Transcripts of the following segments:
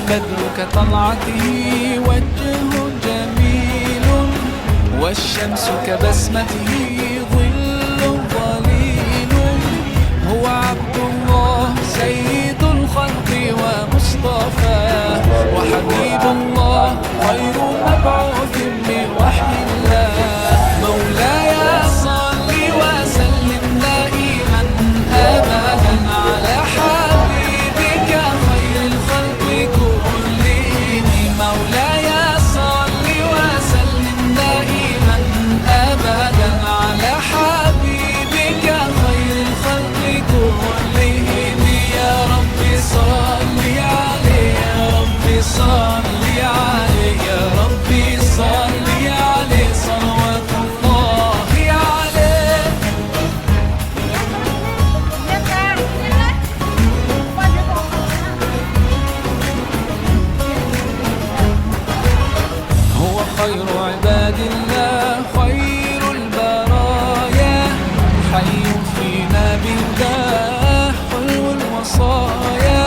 البدر كطلعته وجه جميل، والشمس كبسمته ظل ظليل. هو عبد الله سيد الخلق ومصطفاه، وحبيب الله خير مبعوث من وحي الله. مولاي صل وسلم دائما أبدا على حبيبك خير الخلق كلهم. مولاي صل وسلم دائما أبدا على حبيبك خير الخلق كلهم. يا رب صل عليه، يا رب صل عليه، يا رب صل عليه صلوات الله عليه. هو خير عباد الله خير البرايا، حي فينا بالله حلو الوصايا.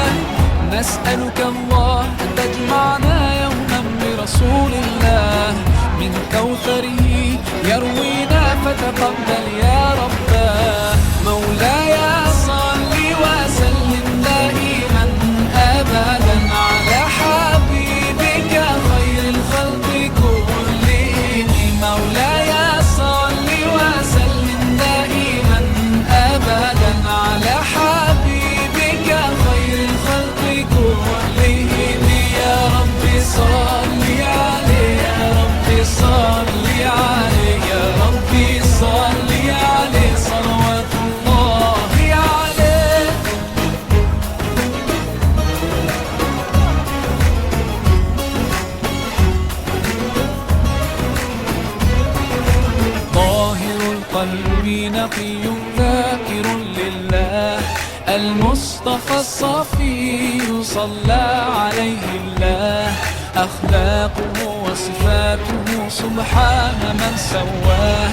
نسألك الله أن تجمعنا يوما برسول الله، من كوثره يروينا فتقبل يا رباه. مولاي صل وسلم دائما أبدا على حبيبك خير الخلق كلهم. مولاي صل وسلم دائما أبدا على حبيبك خير الخلق كلهم. يا رب صل عليه، يا رب صل عليه، يا رب صل عليه صلوات الله عليه. طاهر القلب نقي ذاكر لله، المصطفى الصفي صلى عليه الله. أخلاقه وصفاته سبحان من سواه،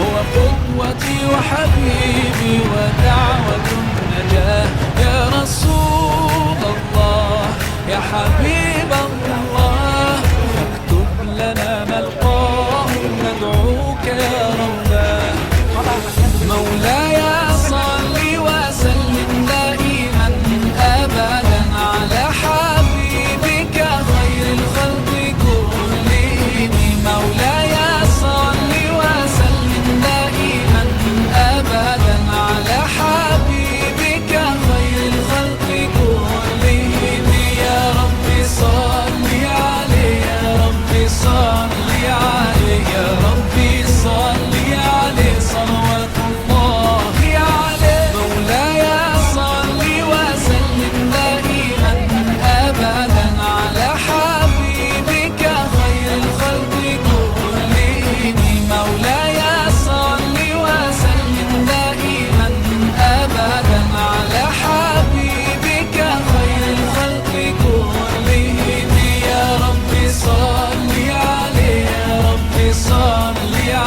هو قدوتي وحبيبي ودعوة النجاة. يا رسول الله يا حبيب الله، فاكتب لنا نلقاه ندعوك يا رباه. مولاي صل وسلم دائما أبدا على حبيبك خير الخلق كلهم. مولاي صل وسلم دائما أبدا على حبيبك خير الخلق كلهم. يا رب صل عليه، يا رب صل عليه، يا رب صل عليه صلوات الله عليه. مولاي صل وسلم دائما أبدا على حبيبك خير الخلق كلهم. مولاي صل وسلم دائما أبدا على حبيبك خير الخلق كلهم. يا رب صل عليه، يا رب صل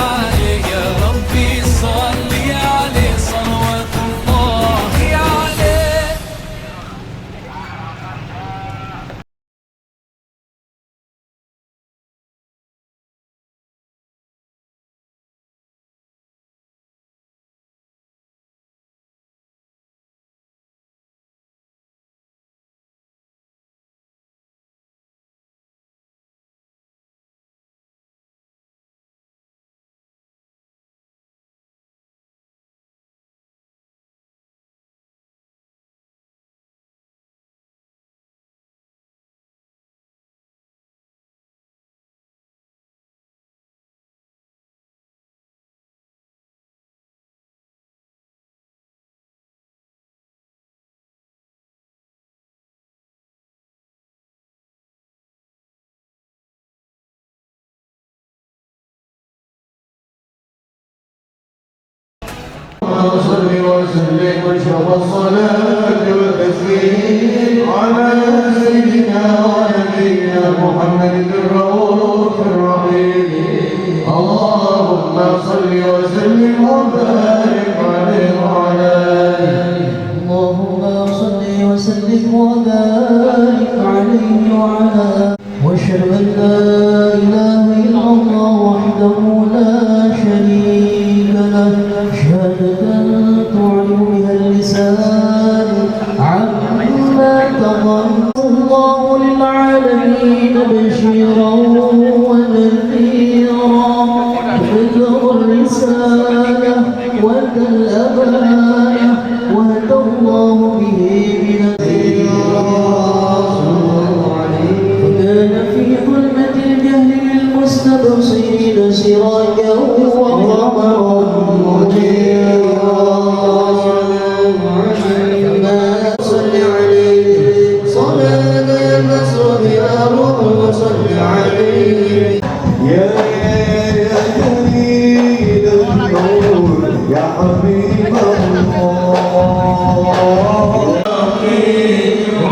عليه، يا رب صل عليه صلوات الله عليه. صل وسلم واشرف الصلاة والتسليم على سيدنا ونبينا محمد الرؤوف الرحيم. اللهم صل وسلم وبارك عليه وعلى آله. اللهم اللهم صل وسلم وبارك عليه وعلى واشهد ان لا اله الا الله وحده لا شريك له شهادة تعلو بها اللسان عما تضم الله للعالمين بشيرا ونذيرا بلغ الرسالة وأدى الأمانة وهدى الله به وكان في ظلمة الجهل للمستبصرين سراجا وقمرا منيرا صل عليه صلاة النصر يا رب صل عليه يا جليل النور يا حبيب الله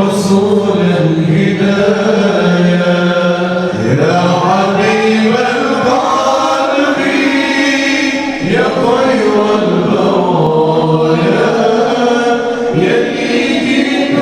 رسول الهداية يا حبيب القلب يا خير البرايا يليك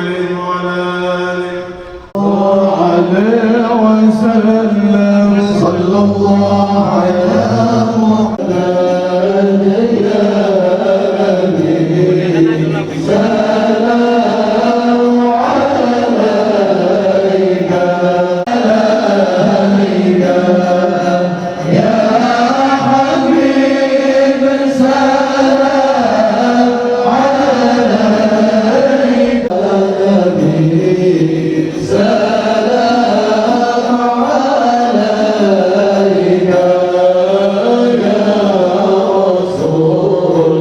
عليه وعلى آله عليه وسلم صلى الله على محمد يا نبي سلام عليك يا حبيب سلام عليك نبي سلام عليك يا رسول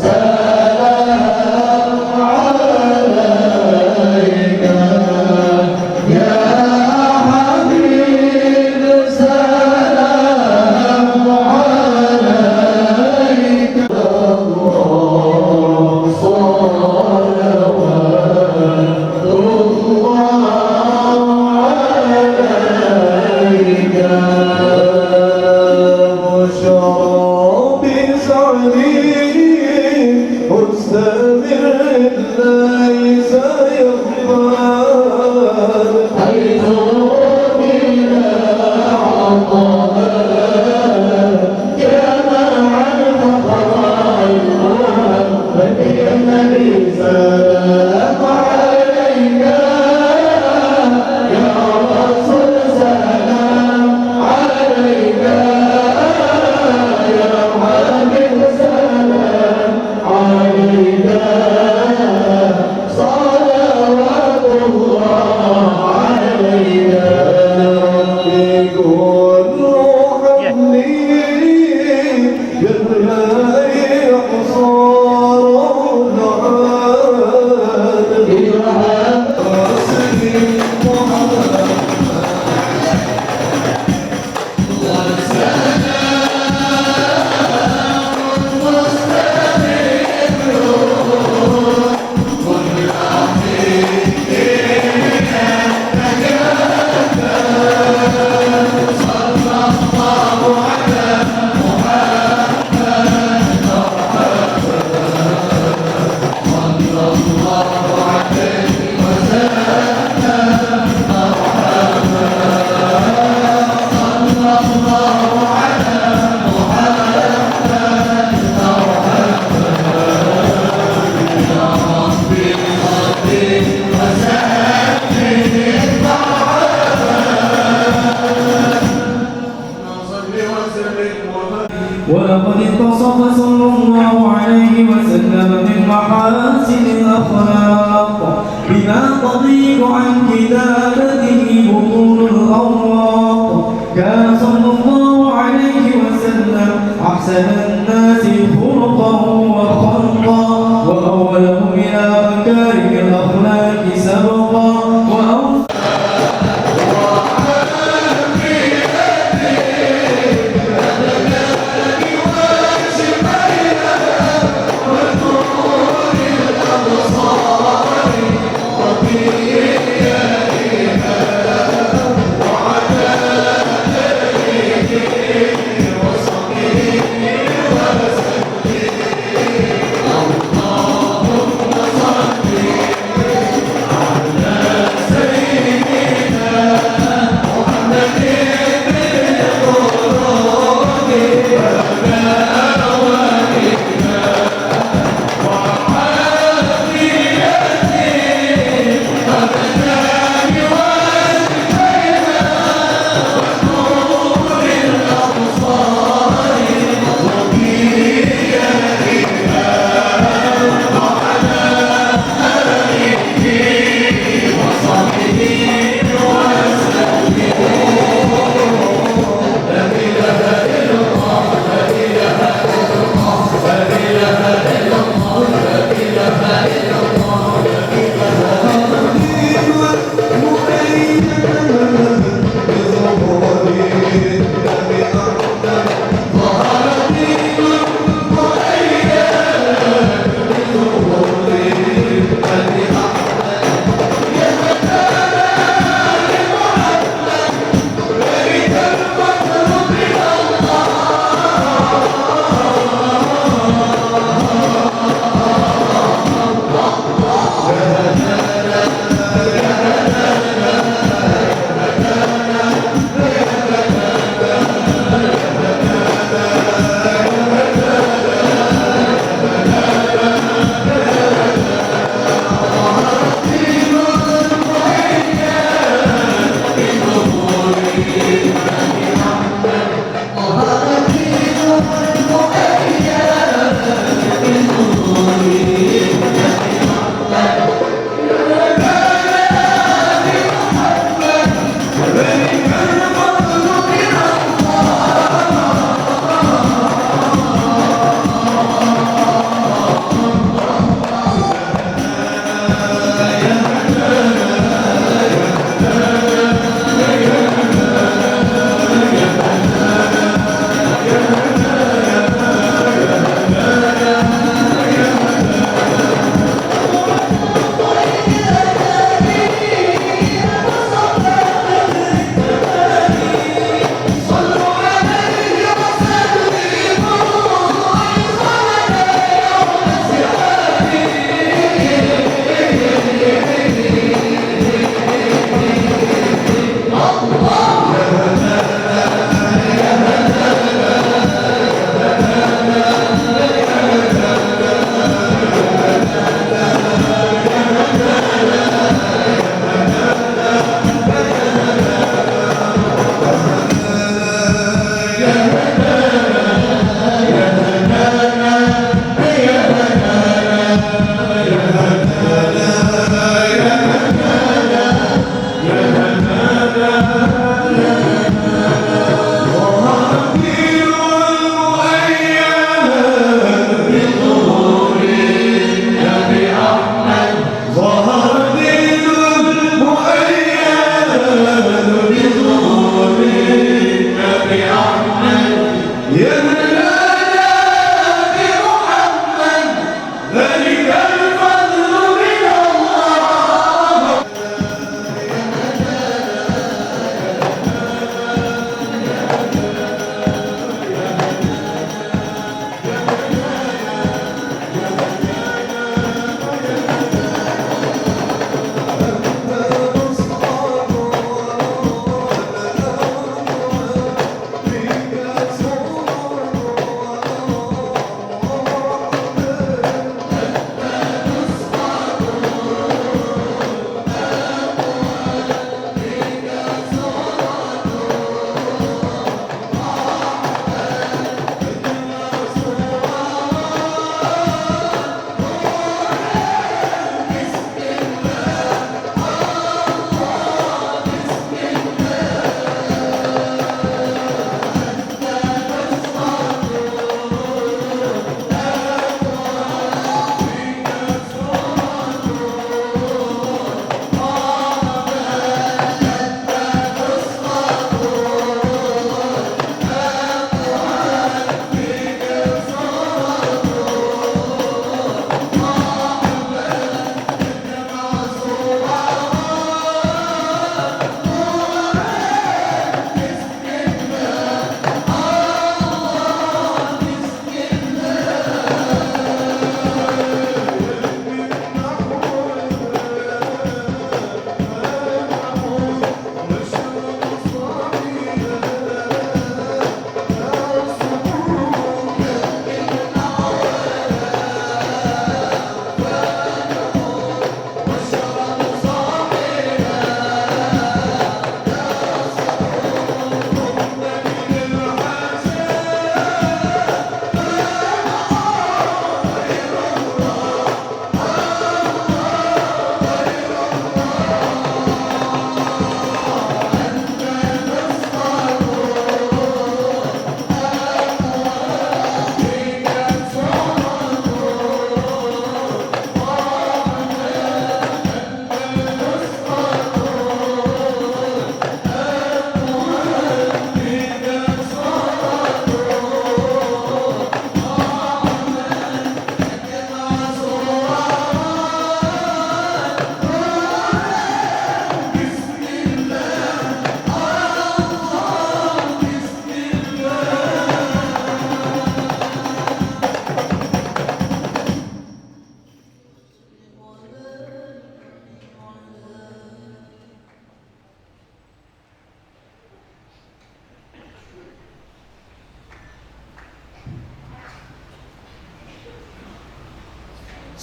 سلام عليك يا حبيب سلام عليك الله صلوات عليك وشراب سعدي مستمر ليس يقبل حيث بلا عطاء جمع الفقراء المحمد يا النبي سلام عليك يا رسول سلام عليك يا حبيب سلام عليك صلوات الله عليك ربي كن حبلي بالله حصار العالم إلهام رسلي محمد ولقد اتصف صلى الله عليه وسلم من محاسن الأخلاق بما تضيق عن كتابته بطون الأوراق. كان صلى الله عليه وسلم أحسن الناس خلقا وخلقا وأولهم إلى مكارم الأخلاق سبقا وصحبه وسلم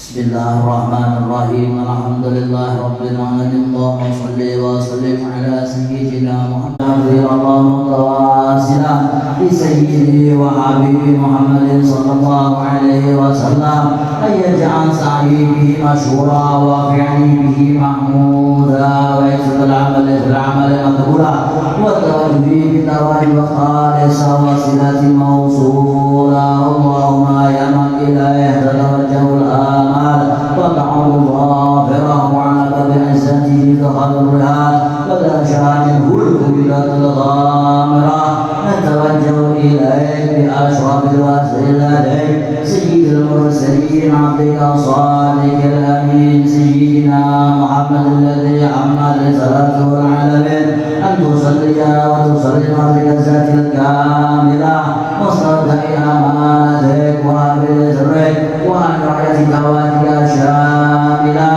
Bismillahirrahmanirrahim. Alhamdulillahirabbil alamin. Allahumma shalli wa sallim ala sayyidina Muhammad tawasilan li sayyidi wa habibi Muhammadin sallallahu alaihi wasallam ayyaj'al sa'ihi mashhura wa fi'lihi mahmuda wa yasir al-amal maqbula wa tawajjuhi bi tawali wa khalisa wa silati mawsula. Allahumma ya man ilayhi tatawajjahul amal وتعود ظافره على باب عزته دخل الرهان وتنشا منه الكبيرة الغامرة نتوجه إليك بأشرف الوسيلتين سيد المرسلين عبدك الصادق الأمين سيدنا محمد الذي عمت رسالته العالمين أن تصلي وتسلم بالعزة الكاملة وصلت أمانتك وبرزقك وأن رعيتك وأهلك شاملة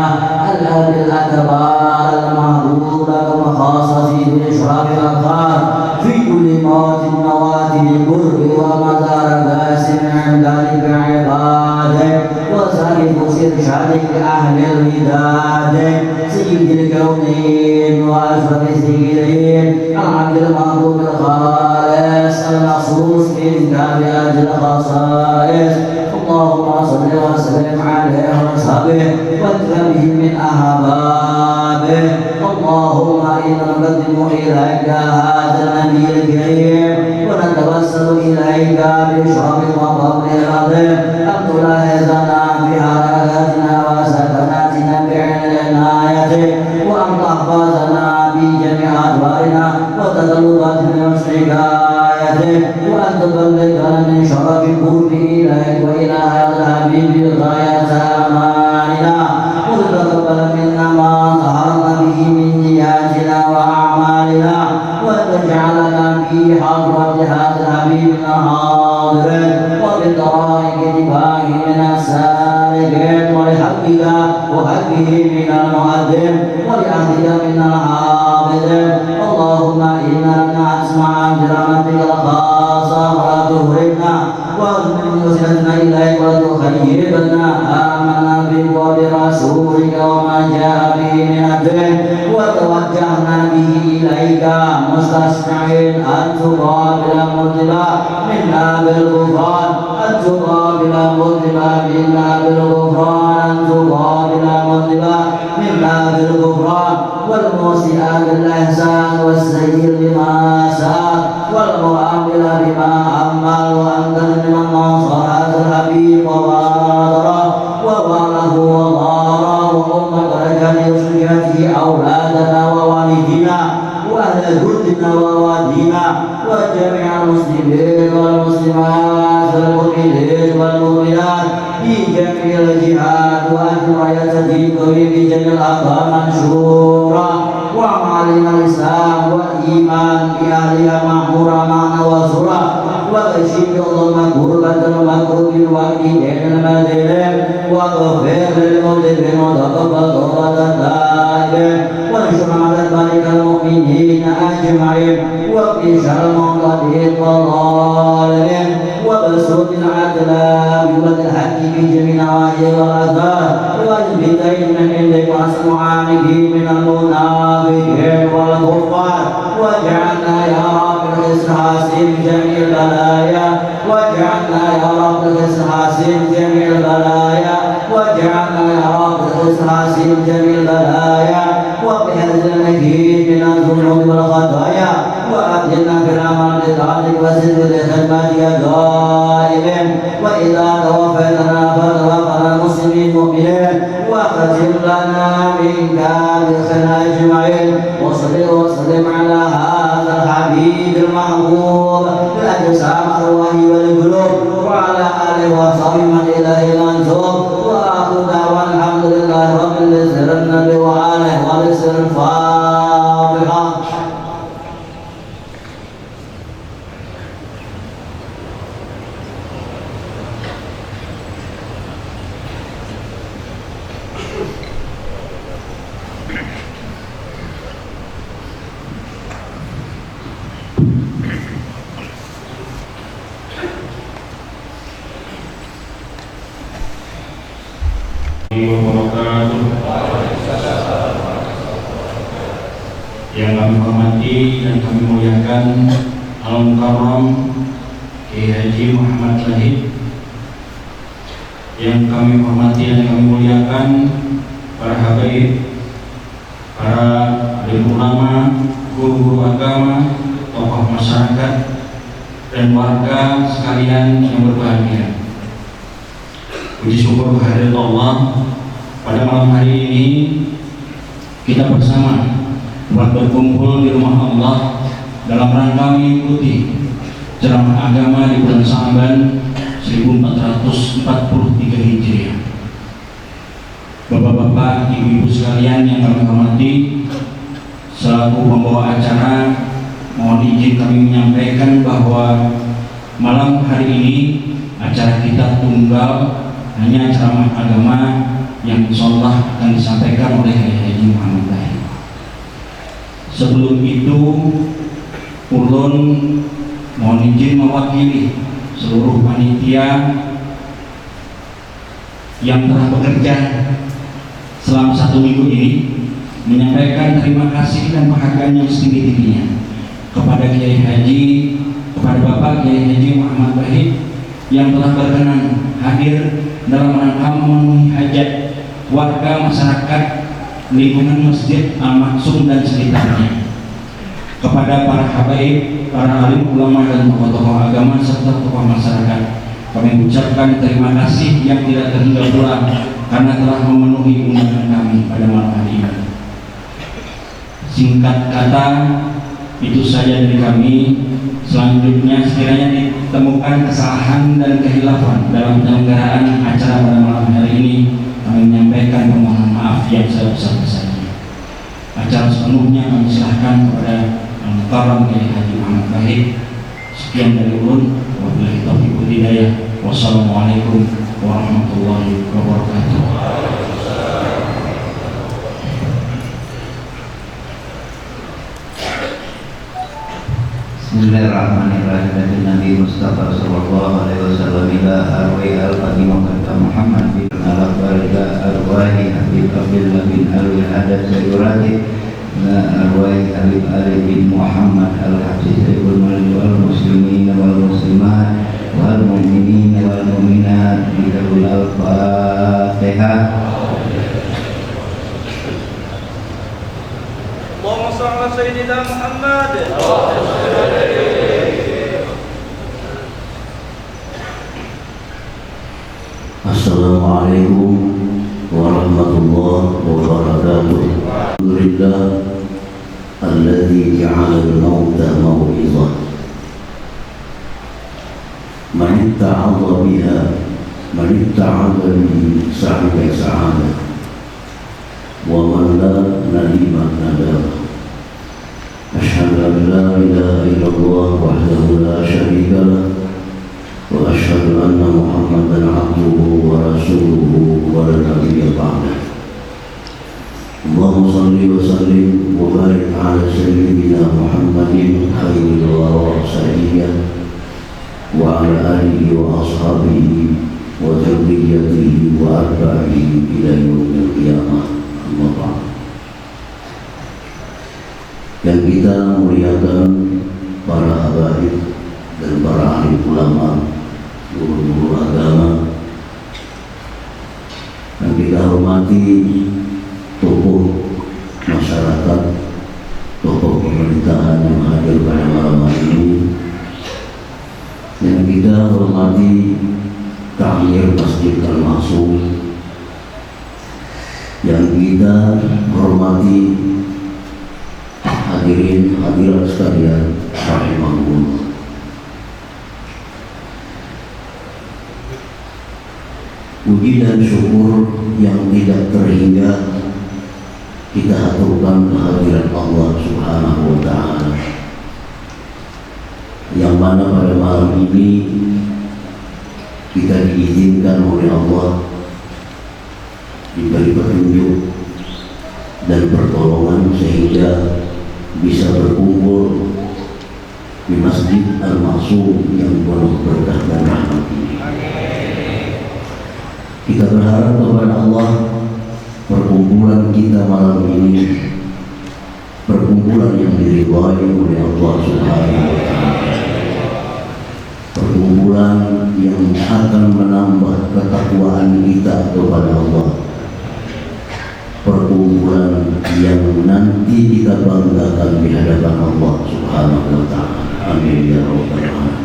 الأهل الأكبار المعروفة وخاصته بإشراف الأخبار في كل موت مواتن القرب ومزار باسم عند ذلك عبادك وسائر إرشادك أهل الهداية سيد الكونين وأشرف السيدين العبد المحبوب الخالص المخصوص منك بأجل خصائص. اللهم صل وسلم عليه وصحبه واتبعه من أحبابه. اللهم إنا نقدم إليك هذا النبي الكريم ونتوسل إليك بشرف المقام العظيم أن تلاحظنا في حركاتنا وسكناتنا بعين عنايتك وأن تحفظنا في جميع أدوارنا وتطلبات من شكايتك وأن تبلغنا من شرف القرب إليك وإلى هذا الحبيب غاية أماننا وتتقبل منا ما ظهرنا به من نياتنا وأعمالنا وتجعلنا في حضرة هذا الحبيب حاضرين وبالطرائق اتباعه من السالكين ولحقك وحقه من المؤذن ولأهلك من الحافظين. اللهم إنا نسمع برحمتك الخاصة ولا تهرمنا واغفر وسلنا إليك ولا تخيبنا. آمنا بك وبرسولك وما جاء به من الدين وتوجهنا به إليك مستشفعين أن تقابل مذنبا منا بالغفران أن تقابل مذنبا منا بالغفران أن تقابل مذنبا منا بالغفران والموسئات بالإحسان والسير بما سار والمؤمل بما أمل وأنت من نصر هذا الحبيب وبادره وباره وضاره وأمة رجال وشجاته أولادنا ووالدنا وأهل جدنا ووالدنا وجميع المسلمين والمسلمات والمؤمنين والمؤمنات في جميع الجهات وأن رايته في جميع الأرض منشورا ومعلم الإسلام والإيمان بأهلها معمورا معنا وزرا وغشيك اللهم كربة المكروب والدين المدين واغفر للمذنبين وتقبل توبة التائبين وانشر على ذلك المؤمنين أجمعين وقي شر المعتدين والظالمين وبسط العدل والحق في جميع نواحي والآثار واجب دين من عندك واسمع عنه من المنافقين والكفار واجعلنا يا رب الإسحاس جميع البلايا واجعلنا يا رب الإسحاس جميع البلايا واجعلنا يا رب الإسحاس جميع البلايا وبحفظ النجيب من الذنوب والخطايا وأدخلنا في الأمر بطاعتك وسر لخدمتك دائما وإذا توفيتنا فتوفنا مسلمين مؤمنين واختم لنا منك بالخير أجمعين وصل وسلم على هذا الحبيب المحبوب بالأجسام الأرواح والقلوب وعلى آله وصحبه من إليه منسوب وآخر دعوانا الحمد لله رب العالمين وآله ولسر الفاتحة. yang kami hormati dan kami muliakan Al-Mukarram Kiai Haji Muhammad Zahid, yang kami hormati dan kami muliakan para habaib, para alim ulama, guru-guru agama, tokoh masyarakat, dan warga sekalian yang berbahagia. Puji syukur kehadirat Allah, pada malam hari ini kita bersama buat berkumpul di rumah Allah dalam rangka mengikuti ceramah agama di bulan Sa'ban 1443 Hijriah. Bapak-bapak, ibu-ibu sekalian yang kami hormati, selaku pembawa acara, mohon izin kami menyampaikan bahwa malam hari ini acara kita tunggal, hanya ceramah agama yang insyaallah akan disampaikan oleh Kiai Haji Muhammad Zahid. Sebelum itu, ulun mohon izin mewakili seluruh panitia yang telah bekerja selama 1 minggu ini, menyampaikan terima kasih dan penghargaan yang setinggi-tingginya kepada Kiai Haji, kepada Bapak Kiai Haji Muhammad Zahid yang telah berkenan hadir dalam rangka memenuhi hajat warga masyarakat lingkungan Masjid Al-Maksum dan sekitarnya. Kepada para habaib, para alim ulama dan tokoh-tokoh agama serta tokoh masyarakat, kami ucapkan terima kasih yang tidak terhingga pula karena telah memenuhi undangan kami pada malam hari ini. Singkat kata, itu saja dari kami. Selanjutnya, sekiranya ditemukan kesalahan dan kehilafan dalam penyelenggaraan acara pada malam hari ini, kami menyampaikan permohonan maaf yang sebesar-besarnya. Acara sepenuhnya kami serahkan kepada Al-Mukarram Kiai Haji Muhammad Zahid. Sekian dari ulun, wabillahi taufiq wal hidayah. Wassalamualaikum warahmatullahi wabarakatuh. Bismillahirrahmanirrahim. Nabi Mustafa sallallahu alaihi wasallam ila arwai al-Fatimah kata Muhammad bin al-Barga arwahi Habib Abdullah bin al-Hadad Sayyurati la arwahi Habib Ali bin Muhammad al-Habib Sayyurul wal muslimin wal muslimat wal mu'minin wal mu'minat bidul al-Fatihah. Allahumma shalli ala sayyidina Muhammad. Assalamualaikum warahmatullahi wabarakatuh. Alhamdulillah alladzi ja'ala al-mauta mau'izah. Man itta'adha biha, man itta'adha bi sa'ida sa'adah, wa man la nadima nadama. Asyhadu an la ilaha illallah wahdahu la syarika lah, wa asyhadu anna Muhammadan abduhu wa rasuluhu wa la nabiyya ba'dah. Allahumma salli wa sallim wa barik ala sayyidina Muhammadin khairil wara sayyidina wa ala alihi wa ashabihi wa dzurriyyatihi wa atba'ihi ila yaumil qiyamah. Amma ba'd. Yang kita muliakan para habaib dan para alim ulama, guru-guru agama, dan kita hormati tokoh masyarakat, tokoh pemerintahan yang hadir pada malam hari ini, dan kita hormati Amir Masjid Al-Maksum, yang kita hormati hadirin hadirat sekalian rahimahullah. Puji dan syukur yang tidak terhingga kita haturkan kehadiran Allah Subhanahu wa ta'ala, yang mana pada malam ini kita diizinkan oleh Allah diberi petunjuk dan pertolongan sehingga bisa berkumpul di Masjid Al-Maksum yang penuh berkah dan rahmat ini. Kita berharap kepada Allah perkumpulan kita malam ini, perkumpulan perkumpulan yang diridhai oleh Allah Subhanahu wa Ta'ala, perkumpulan yang akan menambah ketakwaan kita kepada Allah, perkumpulan yang nanti kita banggakan di hadapan Allah Subhanahu wa Ta'ala. Amin ya rabbal alamin.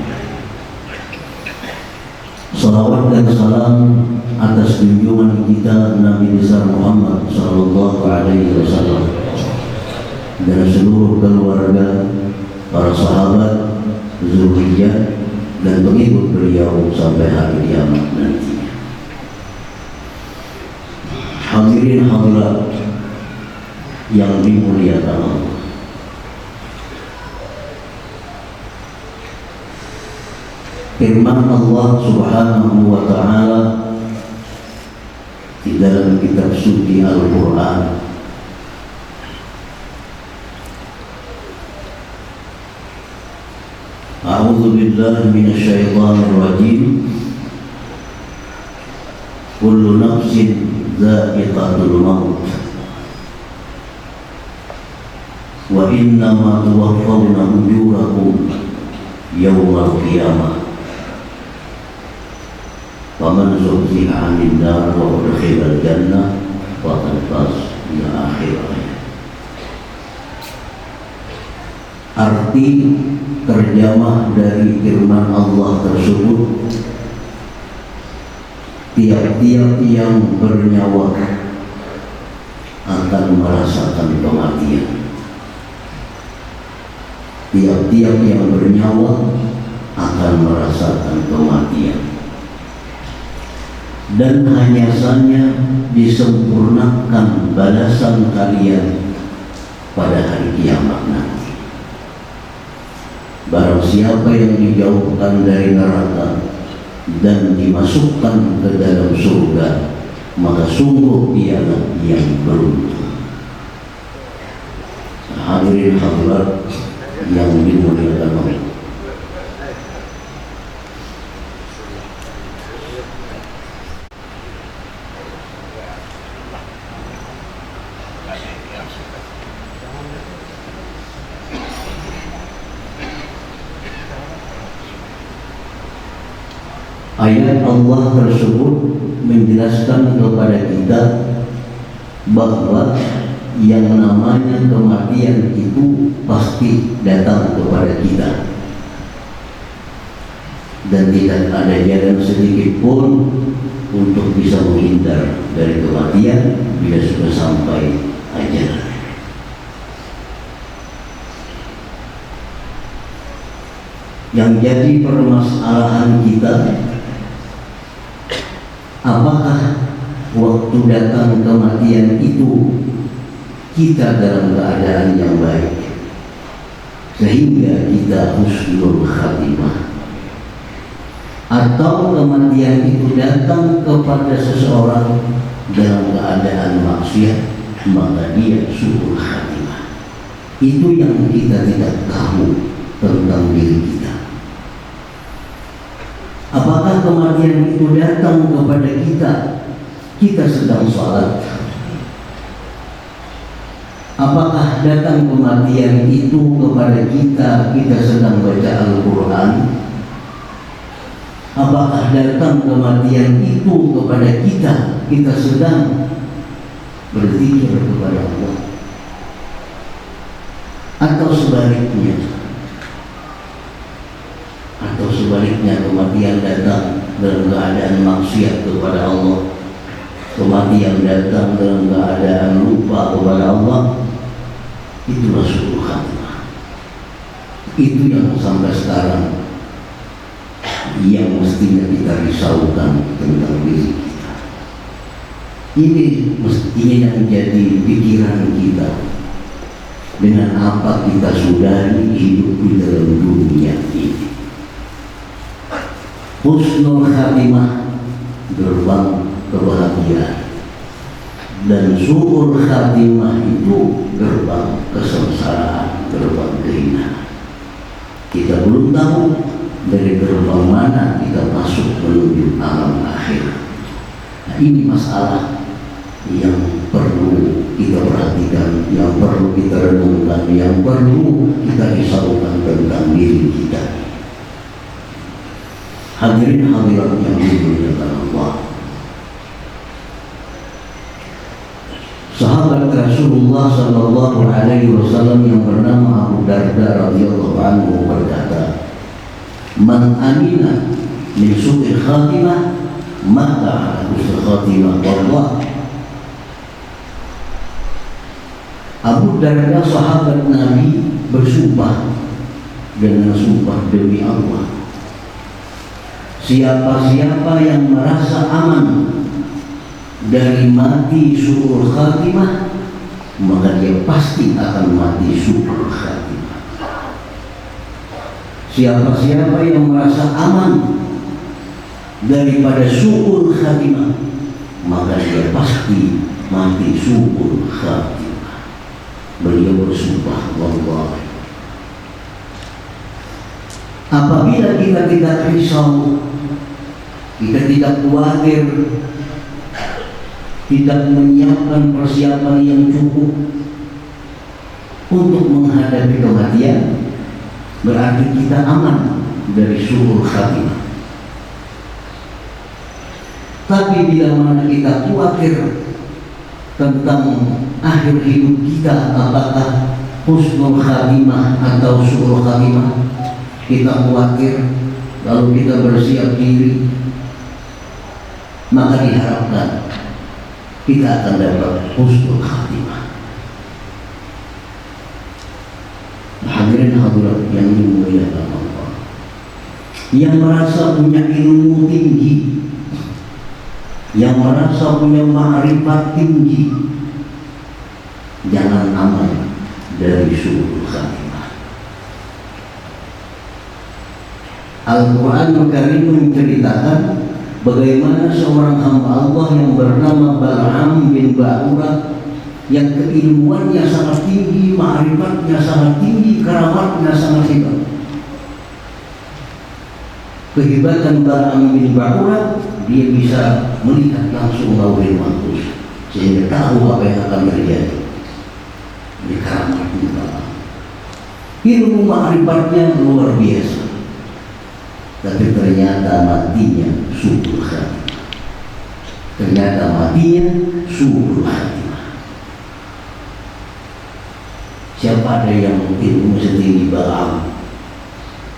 Salawat dan salam atas junjungan kita Nabi besar Muhammad sallallahu alaihi wasallam dan seluruh keluarga, para sahabat, zuriyah dan pengikut beliau sampai hari kiamat nantinya. Hadirin hadirat yang dimuliakan Allah, firman Allah Subhanahu wa Ta'ala di dalam kitab suci Al-Quran, A'udzu billahi minasy syaithanir rajim. Kullu nafsin dha'iqatul maut wa innama tuwaffawna ujurakum yawmal qiyamah faman zuhziha 'anil nar wa udkhilal jannah faqad faz. Ila akhir ayat. Arti terjemah dari firman Allah tersebut, tiap-tiap yang bernyawa akan merasakan kematian. Tiap-tiap yang bernyawa akan merasakan kematian. Dan hanya saja disempurnakan balasan kalian pada hari kiamat nanti. Barang siapa yang dijauhkan dari neraka dan dimasukkan ke dalam surga, maka sungguh dialah yang beruntung. Hadirin hadirat yang dimuliakan Allah, ayat Allah tersebut menjelaskan kepada kita bahwa yang namanya kematian itu pasti datang kepada kita, dan tidak ada jalan sedikit pun untuk bisa menghindar dari kematian bila sudah sampai ajal. Yang jadi permasalahan kita, apakah waktu datang kematian itu kita dalam keadaan yang baik sehingga kita husnul khatimah, atau kematian itu datang kepada seseorang dalam keadaan maksiat maka dia suul khatimah. Itu yang kita tidak tahu tentang diri kita. Apakah kematian itu datang kepada kita sedang sholat? Apakah datang kematian itu kepada kita sedang baca Al-Quran? Apakah datang kematian itu kepada kita sedang berzikir kepada Allah? Atau sebaliknya? Atau sebaliknya kematian datang dalam keadaan maksiat kepada Allah, kematian datang dalam keadaan lupa kepada Allah? Itulah suul khatimah. Itu yang sampai sekarang yang mestinya kita risaukan tentang diri kita. Ini mestinya yang menjadi pikiran kita. Dengan apa kita sudahi hidup di dalam dunia ini. Husnul khatimah, gerbang kebahagiaan, dan suul khatimah itu gerbang kesengsaraan, gerbang kehinaan. Kita belum tahu dari gerbang mana kita masuk menuju alam akhir. Nah, ini masalah yang perlu kita perhatikan, yang perlu kita renungkan, yang perlu kita risaukan tentang diri kita. Hadirin hadirat yang dimuliakan Allah, sahabat Rasulullah Sallallahu Alaihi Wasallam yang bernama Abu Darda radhiyallahu anhu berkata, "Man amina min su'il khatimah mata ala husnul khatimah." Wallah, Abu Darda sahabat Nabi bersumpah dengan sumpah demi Allah, siapa-siapa yang merasa aman dari mati su'ul khatimah, maka dia pasti akan mati su'ul khatimah. Siapa-siapa yang merasa aman daripada su'ul khatimah, maka dia pasti mati su'ul khatimah. Beliau bersumpah, wallahi, apabila kita tidak risau, kita tidak khawatir, tidak menyiapkan persiapan yang cukup untuk menghadapi kematian, berarti kita aman dari su'ul khatimah. Tapi bila mana kita khawatir tentang akhir hidup kita, apakah husnul khatimah atau su'ul khatimah, kita khawatir lalu kita bersiap diri, maka diharapkan kita akan dapat husnul khatimah. Hadirin hadirat yang dimuliakan Allah, yang merasa punya ilmu tinggi, yang merasa punya ma'rifat tinggi, jangan aman dari su'ul khatimah. Al-Quran Al-Karim menceritakan bagaimana seorang hamba Allah yang bernama Bal'am bin Ba'urah, yang keilmuannya sangat tinggi, ma'rifatnya sangat tinggi, keramatnya sangat hebat. Kehebatan Bal'am bin Ba'urah, dia bisa melihat langsung lauhul mahfuz sehingga tahu apa yang akan terjadi. Ini keramatnya Bal'am. Ilmu ma'rifatnya luar biasa, tapi ternyata matinya su'ul khatimah. Ternyata matinya su'ul khatimah. Siapa ada yang ilmu setinggi Bal'am?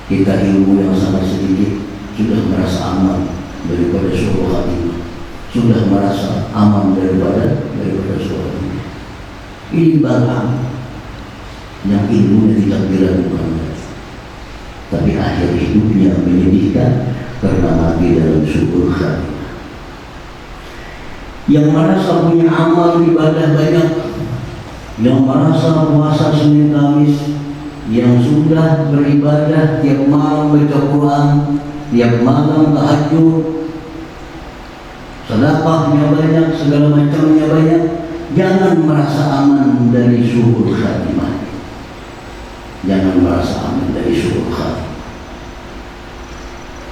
Kita ilmu yang sangat sedikit sudah merasa aman daripada su'ul khatimah, sudah merasa aman daripada su'ul khatimah. Ini Bal'am yang ilmunya tidak diragukan, tapi akhir hidupnya menyedihkan karena mati dalam su'ul khatimah. Yang merasa punya amal ibadah banyak, yang merasa puasa Senin Kamis, yang sudah beribadah tiap malam baca Quran, tiap malam tahajud, sedekahnya banyak, segala macamnya banyak, jangan merasa aman dari su'ul khatimah. Jangan merasa aman dari su'ul khatimah.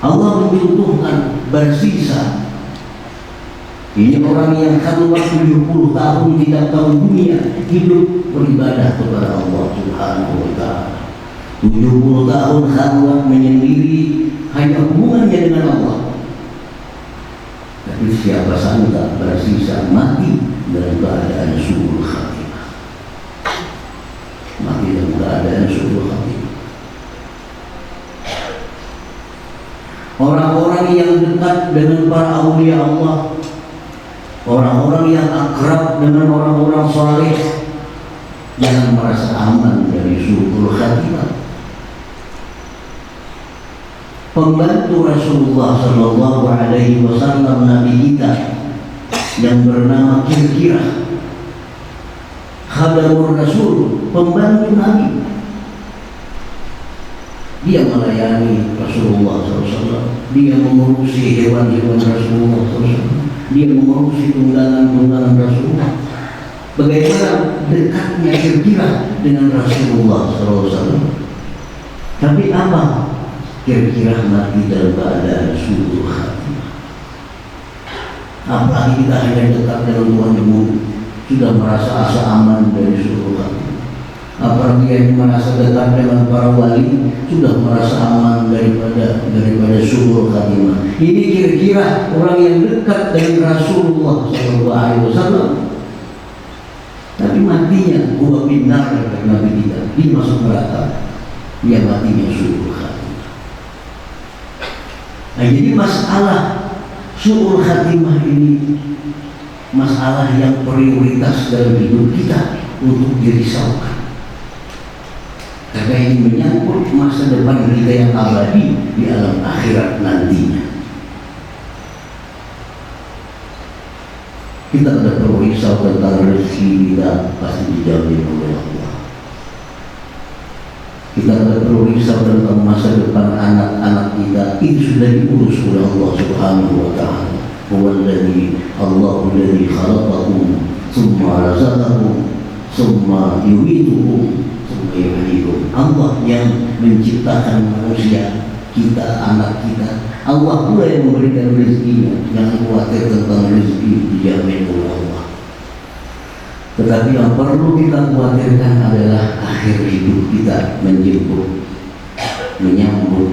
Allah mencontohkan bersisa. Ini orang yang khalwat 70 tahun tidak tahu dunia, hidup beribadah kepada Allah Subhanahu wa ta'ala. 70 tahun khalwat menyendiri, hanya hubungannya dengan Allah. Tapi siapa sangka bersisa mati dalam keadaan su'ul khatimah. Mati dalam keadaan su'ul khatimah. Orang-orang yang dekat dengan para aulia Allah, orang-orang yang akrab dengan orang-orang saleh, jangan merasa aman dari su'ul khatimah. Pembantu Rasulullah Sallallahu Alaihi Wasallam, Nabi kita yang bernama Kirkirah, khadamur Rasul, pembantu Nabi, dia melayani Rasulullah SAW, dia mengurusi hewan-hewan Rasulullah SAW, dia mengurusi tunggangan-tunggangan Rasulullah. Bagaimana dekatnya Kirkirah dengan Rasulullah SAW. Tapi apa? Kirkirah mati dalam keadaan su'ul khatimah. Apalagi kita hanya dekat dengan Tuhan dulu, sudah merasa asa aman dari suruh khatimah. Apalagi yang merasa dekat dengan para wali, sudah merasa aman daripada suruh khatimah. Ini kira-kira orang yang dekat dengan Rasulullah SAW. Tapi matinya huwa binar, kata Nabi kita, dia masuk neraka, dia matinya suruh khatimah. Nah, jadi masalah su'ul khatimah ini masalah yang prioritas dalam hidup kita untuk dirisaukan, karena ini menyangkut masa depan kita yang abadi di alam akhirat nantinya. Kita tidak perlu risau tentang rezeki kita, pasti dijamin oleh Allah. Kita tidak perlu risau tentang masa depan anak-anak kita, itu sudah diurus oleh Allah Subhanahu wa Ta'ala. Allahu alladhi khalaqakum tsumma razaqakum tsumma yumitukum tsumma yuhyikum. Allah yang menciptakan manusia, kita, anak kita. Allah pula yang memberikan rezekinya. Jangan khawatir tentang rezeki, dijamin oleh Allah. Tetapi yang perlu kita khawatirkan adalah akhir hidup kita menyambut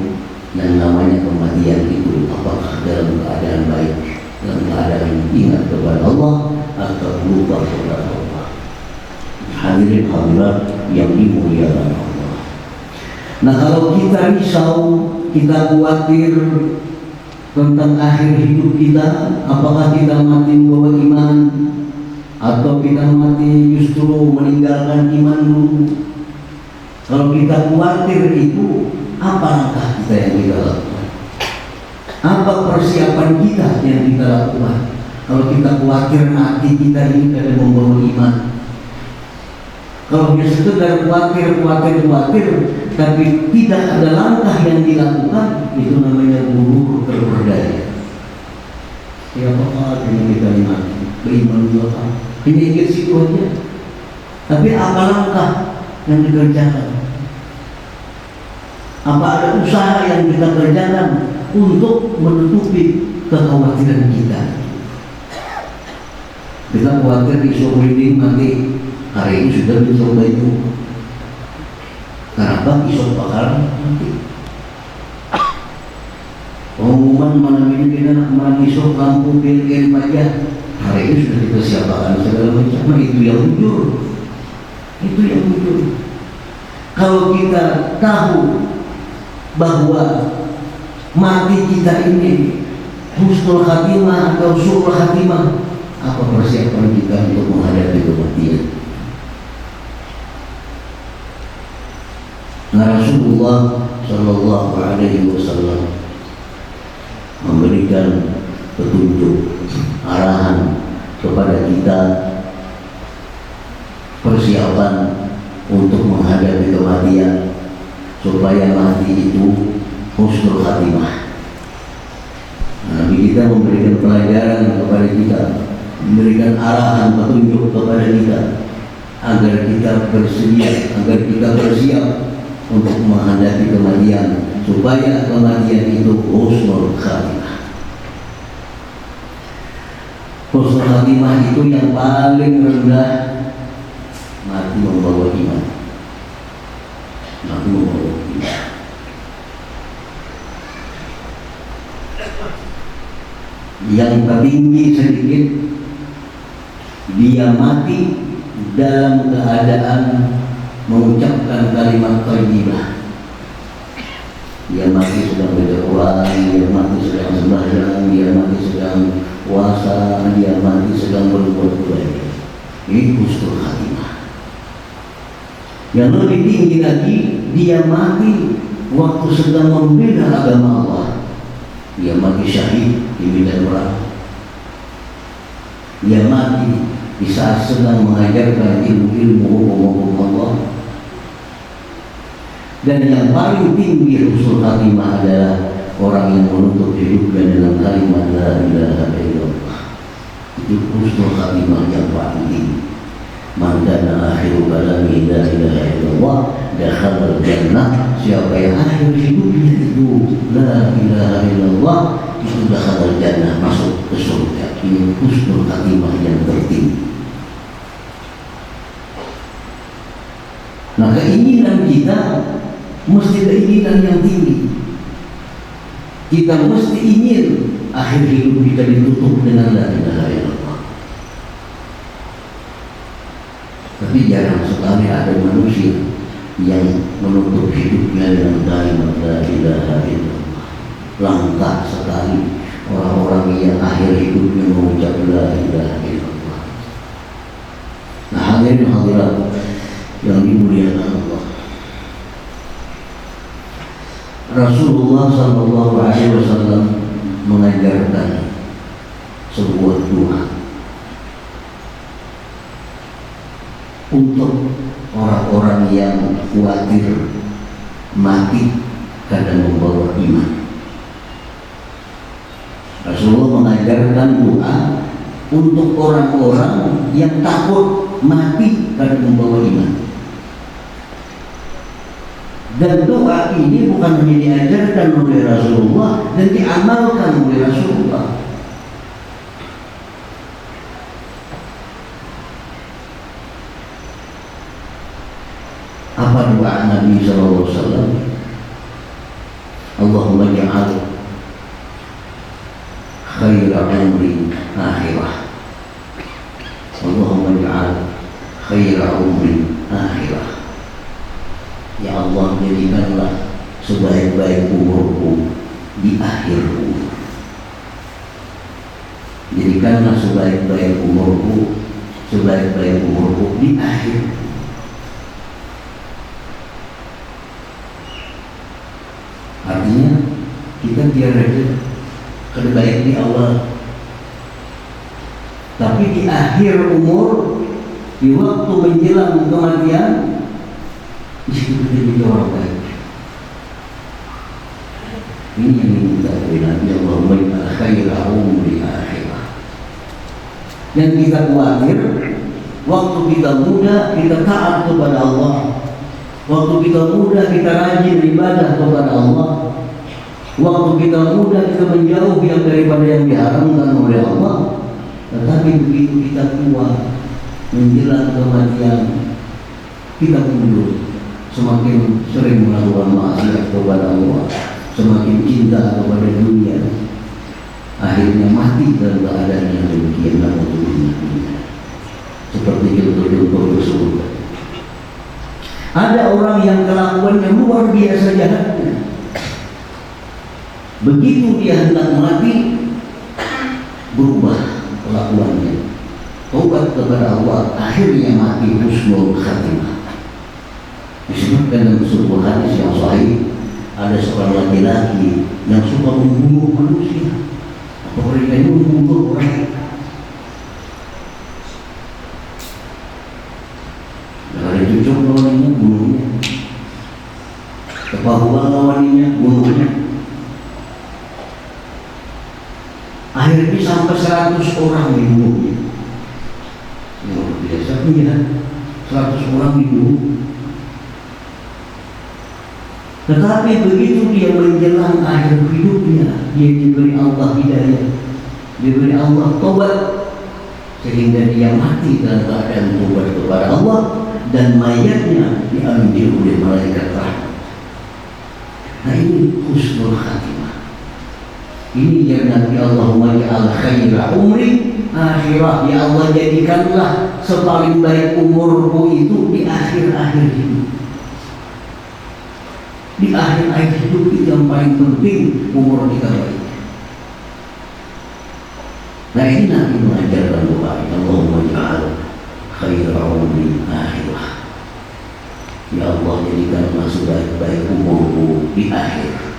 yang namanya kematian itu, apakah dalam keadaan baik, dalam keadaan ingat kepada Allah atau lupa kepada Allah. Hadirin hadirat yang dimuliakan Allah. Nah, kalau kita risau, kita khawatir tentang akhir hidup kita, apakah kita mati membawa iman atau kita mati justru meninggalkan iman dulu. Kalau kita khawatir itu, apa langkah kita yang kita lakukan? Apa persiapan kita yang kita lakukan? Kalau kita khawatir mati kita ini tidak membawa iman, kalau dia sekedar khawatir, tapi tidak ada langkah yang dilakukan, itu namanya guru terperdaya. Siapa yang kita mati? Beriman juga, hanya ingat situ aja. Tapi apa langkah yang dikerjakan? Apa ada usaha yang kita kerjakan untuk menutupi kekhawatiran kita? Kita khawatir isu reading mati. Hari ini sudah mencoba itu. Kenapa isu bakal mati? Pengumuman malam ini kita mengisok lampu PLN pajak. Hari ini sudah dipersiapkan segala macam. Itu yang jujur. Itu yang jujur. Kalau kita tahu bahwa mati kita ini husnul khatimah atau su'ul khatimah, apa persiapan kita untuk menghadapi kematian? Nah, Rasulullah Shallallahu Alaihi Wasallam memberikan petunjuk, arahan kepada kita persiapan untuk menghadapi kematian, supaya mati itu husnul khatimah. Nabi kita memberikan pelajaran kepada kita, memberikan arahan, petunjuk kepada kita, agar kita bersedia, agar kita bersiap untuk menghadapi kematian, supaya kematian itu husnul khatimah. Husnul khatimah itu yang paling rendah, mati membawa iman. Mati membawa iman. Yang tertinggi sedikit, dia mati dalam keadaan mengucapkan kalimat thayyibah. Dia mati sedang berdoa, dia mati sedang sembahyang, dia mati sedang puasa, dia mati sedang berbuat baik. Ini husnul khatimah. Yang lebih tinggi lagi, dia mati waktu sedang membela agama Allah. Dia mati syahid di medan perang. Dia mati di saat sedang mengajarkan ilmu-ilmu hukum-hukum Allah. Dan yang paling tinggi husnul khatimah adalah orang yang menutup hidupnya dengan kalimat la ilaha illallah. Itu husnul khatimah yang paling tinggi. Man kana akhiru kalami la ilaha illallah dakhala jannah. Siapa yang akhir hidupnya itu la ilaha illallah, itu dakhala jannah, masuk ke ke surga. Ini husnul khatimah yang tertinggi. Nah, keinginan kita mesti keinginan yang tinggi. Kita mesti ingin akhir hidup kita ditutup dengan la ilaha illallah. Tapi jarang sekali ada manusia yang menutup hidupnya dengan kalimat la ilaha illallah. Langka sekali orang-orang yang akhir hidupnya mengucap la ilaha illallah. Nah, hadirin hadirat yang dimuliakan Allah, Rasulullah Sallallahu Alaihi Wasallam mengajarkan sebuah doa untuk orang-orang yang khawatir mati karena membawa iman. Rasulullah mengajarkan doa untuk orang-orang yang takut mati karena membawa iman. Dan doa ini bukan hanya diajarkan oleh Rasulullah dan diamalkan oleh Rasulullah. Apa doa Nabi SAW? Allahumma ja'al khaira umri akhirah. Allahumma ja'al khaira umri akhirah. Ya Allah, jadikanlah sebaik-baik umurku di akhir umur. Jadikanlah sebaik-baik umurku di akhir. Artinya kita tiada terbaik di awal, tapi di akhir umur, di waktu menjelang kematian, itu menjadi orang baik. Ini yang diminta oleh Nabi, Allahumma ja'al khaira umri akhirah. Yang kita khawatir, waktu kita muda kita taat kepada Allah, waktu kita muda kita rajin ibadah kepada Allah, waktu kita muda kita menjauh yang daripada yang diharamkan oleh Allah. Tetapi begitu kita tua menjelang kematian, kita mundur, semakin sering melakukan maksiat kepada Allah, semakin cinta kepada dunia, akhirnya mati dalam keadaan yang demikian. Seperti contoh-contoh tersebut. Ada orang yang kelakuannya luar biasa jahatnya. Begitu dia hendak mati, berubah kelakuannya, taubat kepada Allah, akhirnya mati husnul khatimah. Disebutkan dalam sebuah hadis yang sahih, ada seorang laki-laki yang suka membunuh manusia, atau mereka itu membunuh orang. Dari cucuk lawannya bunuhnya, kepahuan lawannya bunuhnya. Akhirnya sampai 100 orang dibunuhnya. Luar biasa punya 100 orang dibunuh. Tetapi begitu dia menjelang akhir hidupnya, dia diberi Allah hidayah, diberi Allah tobat, sehingga dia mati dalam keadaan tobat kepada Allah, dan mayatnya diambil oleh malaikat rahmat. Nah, ini husnul khatimah. Ini yang Nabi, Allahumma ja'al khaira umri akhirah. Ya Allah, jadikanlah sepaling baik umurku itu di akhir-akhir hidup. Di akhir-akhir hidup itu yang paling penting, umur kita baik. Nah, ini Nabi mengajarkan doa, Allahumma ja'al khaira umri akhirah. Ya Allah, jadikanlah sebaik-baik umurku di akhir.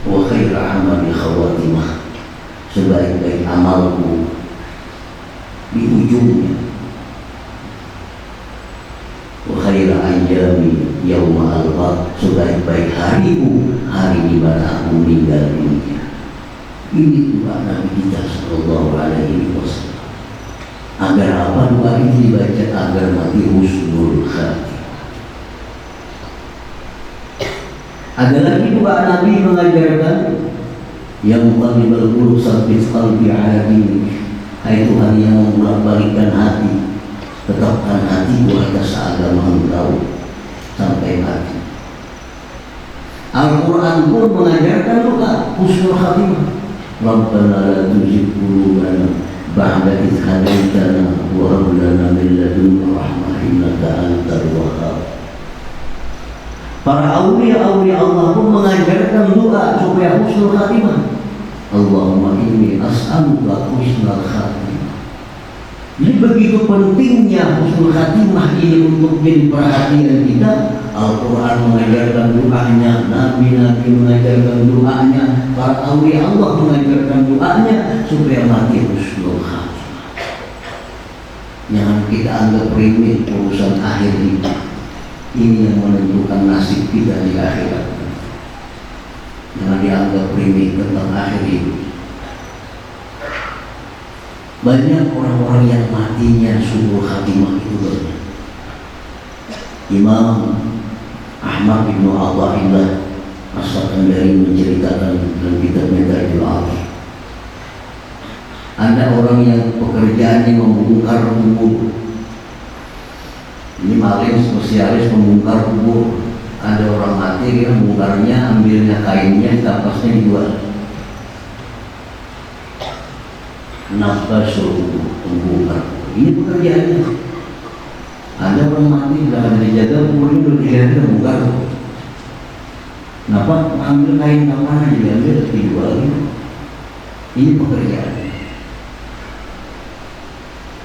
Wa khaira amali khawatimah, sebaik-baik amalku di ujungnya. Wa khaira ayami yauma alqa, sebaik-baik hariku, hari di mana aku meninggal dunia. Ini doa Nabi kita sallallahu alaihi wasallam. Agar apa doa ini dibaca? Agar mati husnul khatimah. Ada lagi doa Nabi mengajarkan, yang muqallibal qulub tsabbit qalbi ala dinik. Hai Tuhan yang membolak-balikkan hati, tetapkan hatiku atas agama Engkau sampai mati. Al-Quran pun mengajarkan doa husnul khatimah. Rabbana la tuzigh qulubana ba'da idh hadaitana wa hab lana min ladunka rahmah innaka antal wahhab. Para aulia-aulia Allah pun mengajarkan doa supaya husnul khatimah. Allahumma inni as'aluka husnul khatimah. Jadi begitu pentingnya husnul khatimah ini untuk jadi perhatian kita. Al-Quran mengajarkan doanya, Nabi-Nabi mengajarkan doanya, para aulia Allah mengajarkan doanya supaya mati husnul khatimah. Jangan kita anggap remeh urusan akhir hidup. Ini yang menentukan nasib kita di akhirat. Jangan dianggap remeh tentang akhir hidup. Banyak orang-orang yang matinya subuh khatimah itu banyak. Imam Ahmad bin Athaillah As-Sakandari menceritakan dalam kitabnya Tajul Arif, ada orang yang pekerjaannya membongkar kubur. Ini maling spesialis membongkar kubur. Ada orang mati, dia membongkarnya, ambilnya kainnya, tapasnya dijual. Nafkah suruh membongkar. Ini pekerjaannya. Ada orang mati, tidak ada dijaga, kuburnya udah dilihat, bongkar. Kenapa? Ambil kain kapan diambil, dijual. Ini pekerjaannya.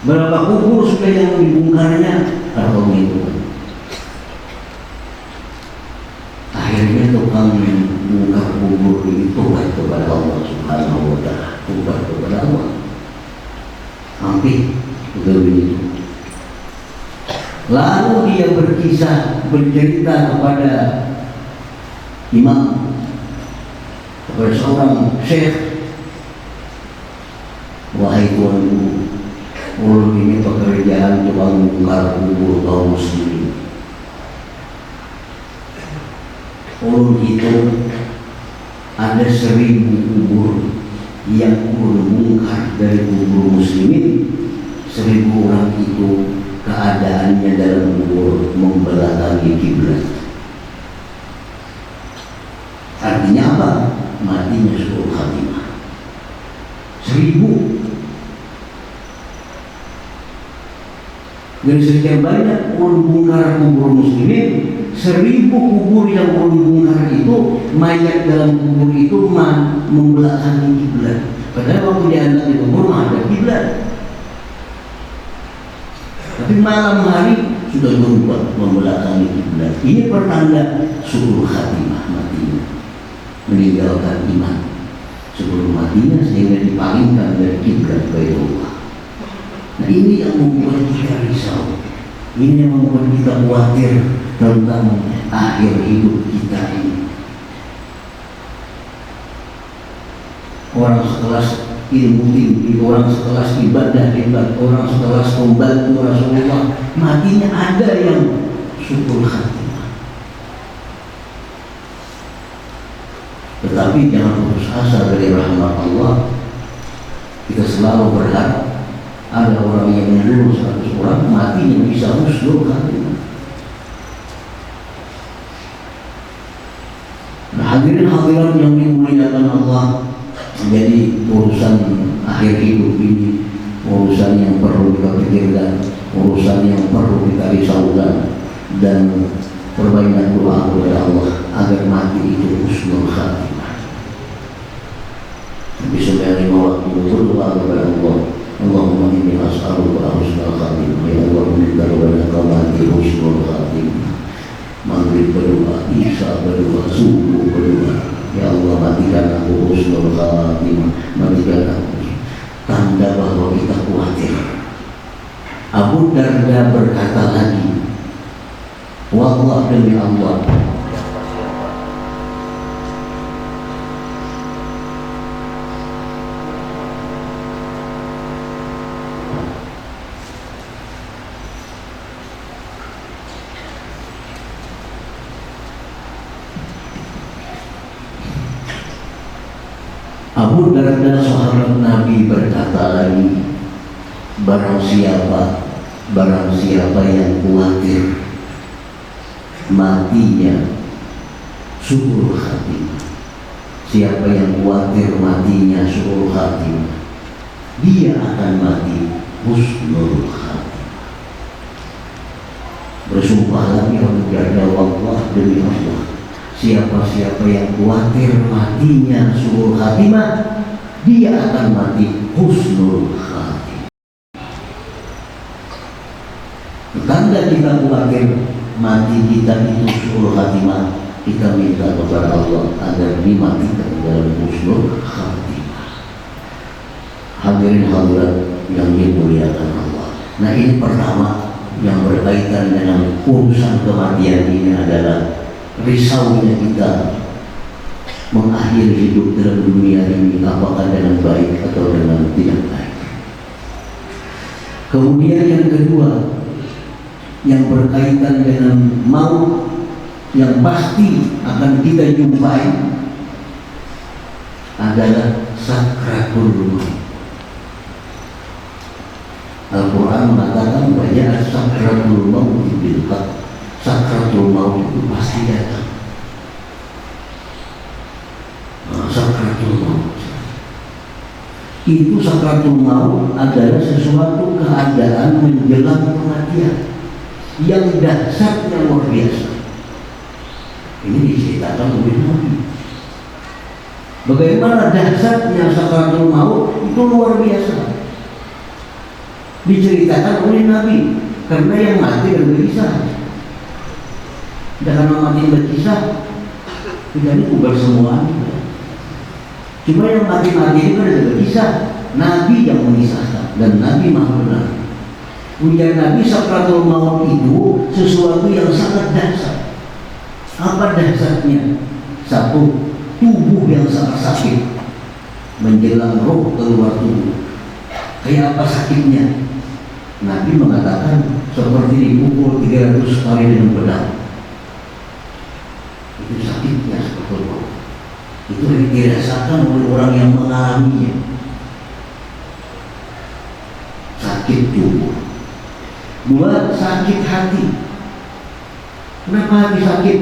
Berapa kubur sudah yang dibongkarnya? Atau itu akhirnya tukang bongkar kubur itu tobat kepada Allah Subhanahu wa Ta'ala, tobat kepada Allah. Hampir begitu. Lalu dia berkisah, bercerita kepada imam, kepada seorang syekh, wahai tuanku, ulun ini pekerjaan tukang bongkar kubur kaum muslimin. Ulun itu ada 1000 kubur yang ulun bongkar dari kubur muslimin. 1000 orang itu keadaannya dalam kubur membelakangi kiblat. Artinya apa? Matinya subuh khatimah. 1000. Dari sekian banyak ulun bongkar kubur muslimin, 1000 kubur yang ulun bongkar itu, mayat dalam kubur itu membelakangi kiblat. Padahal waktu diangkat di kubur ada kiblat. Tapi malam hari sudah berubah membelakangi kiblat. Ini pertanda subuh khatimah matinya, meninggalkan iman sebelum matinya sehingga dipalingkan dari kiblat Baitullah. Nah ini yang membuat kita risau, ini yang membuat kita khawatir tentang akhir hidup kita ini. Orang sekelas ilmu tinggi, orang sekelas ibadah hebat, orang sekelas pembantu Rasulullah, matinya ada yang subuh khatimah. Tetapi jangan putus asa dari rahmat Allah. Kita selalu berharap ada orang yang membunuh 100 orang, matinya bisa husnul khatimah. Nah, hadirin hadirat yang dimuliakan Allah, jadi urusan akhir hidup ini urusan yang perlu kita pikirkan, urusan yang perlu kita risaukan, dan perbanyak doa kepada Allah agar mati itu husnul khatimah. Tapi sebenarnya waktu berdoa kepada Allah, Allahumma inni as'aluka husnul khatimah. Ya Allah, minta kepada mati husnul khatimah. Maghrib berdoa, isya berdoa, subuh berdoa. Ya Allah, matikan aku husnul khatimah, matikan aku. Tanda bahwa kita khawatir. Abu Darda berkata lagi, wallah demi Allah, Abu Darda sahabat Nabi berkata lagi, barang siapa yang khawatir matinya su'ul khatimah, siapa yang khawatir matinya su'ul khatimah, dia akan mati husnul khatimah. Bersumpah lagi Abu Darda, wallah demi Allah, siapa-siapa yang khawatir matinya su'ul khatimah, dia akan mati husnul khatimah. Tanda kita khawatir mati kita itu su'ul khatimah, kita minta kepada Allah agar dimatikan dalam husnul khatimah. Hadirin hadirat yang dimuliakan Allah. Nah, ini pertama yang berkaitan dengan urusan kematian ini adalah risaunya kita mengakhiri hidup dalam dunia ini, apakah dengan baik atau dengan tidak baik. Kemudian yang kedua yang berkaitan dengan maut yang pasti akan kita jumpai adalah sakratul maut. Al-Quran mengatakan bahwa sakratul maut bil haq, sakratul maut itu pasti datang. Sakratul maut itu, sakratul maut adalah sesuatu keadaan menjelang kematian yang dahsyatnya luar biasa. Ini diceritakan oleh Nabi. Bagaimana dahsyatnya sakratul maut itu luar biasa. Diceritakan oleh Nabi, karena yang mati dan berkisah. Karena mati berkisah, tidak ini bukan semua. Cuma yang mati-mati itu ada berkisah. Nabi yang mengisahkan dan Nabi maha benar. Ujar Nabi, sakratul maut itu sesuatu yang sangat dahsyat. Apa dahsyatnya? Satu, tubuh yang sangat sakit menjelang roh keluar tubuh. Kayak apa sakitnya? Nabi mengatakan seperti dipukul 300 kali dengan pedang. Itu sakitnya sakratul maut. Itu dirasakan oleh orang yang mengalaminya. Sakit tubuh. Dua, sakit hati. Kenapa hati sakit?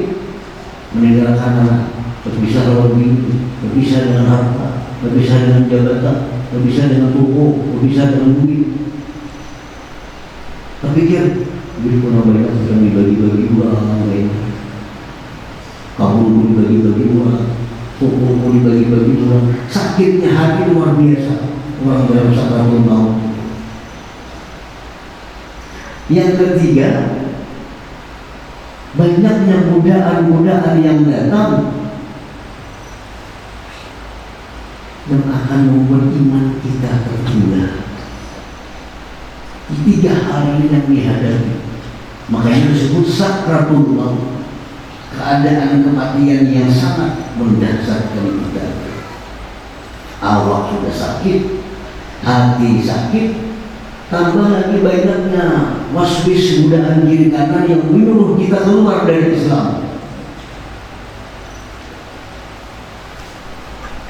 Meninggalkan anak, berpisah dengan bini, berpisah dengan harta, berpisah dengan jabatan, berpisah dengan toko, berpisah dengan duit. Pikir duit pun banyak, sedang dibagi-bagi uang, kamu pun dibagi-bagi uang, toko pun dibagi-bagi uang. Sakitnya hati luar biasa orang dalam sakratul maut. Yang ketiga, banyaknya godaan-godaan yang datang yang akan membuat iman kita tertunda. Tiga hal ini yang dihadapi, makanya disebut sakratul maut, keadaan kematian yang sangat mendasarkan kita. Awak sudah sakit, hati sakit, tambah lagi banyaknya waswis godaan kiri kanan yang menyuruh kita keluar dari Islam.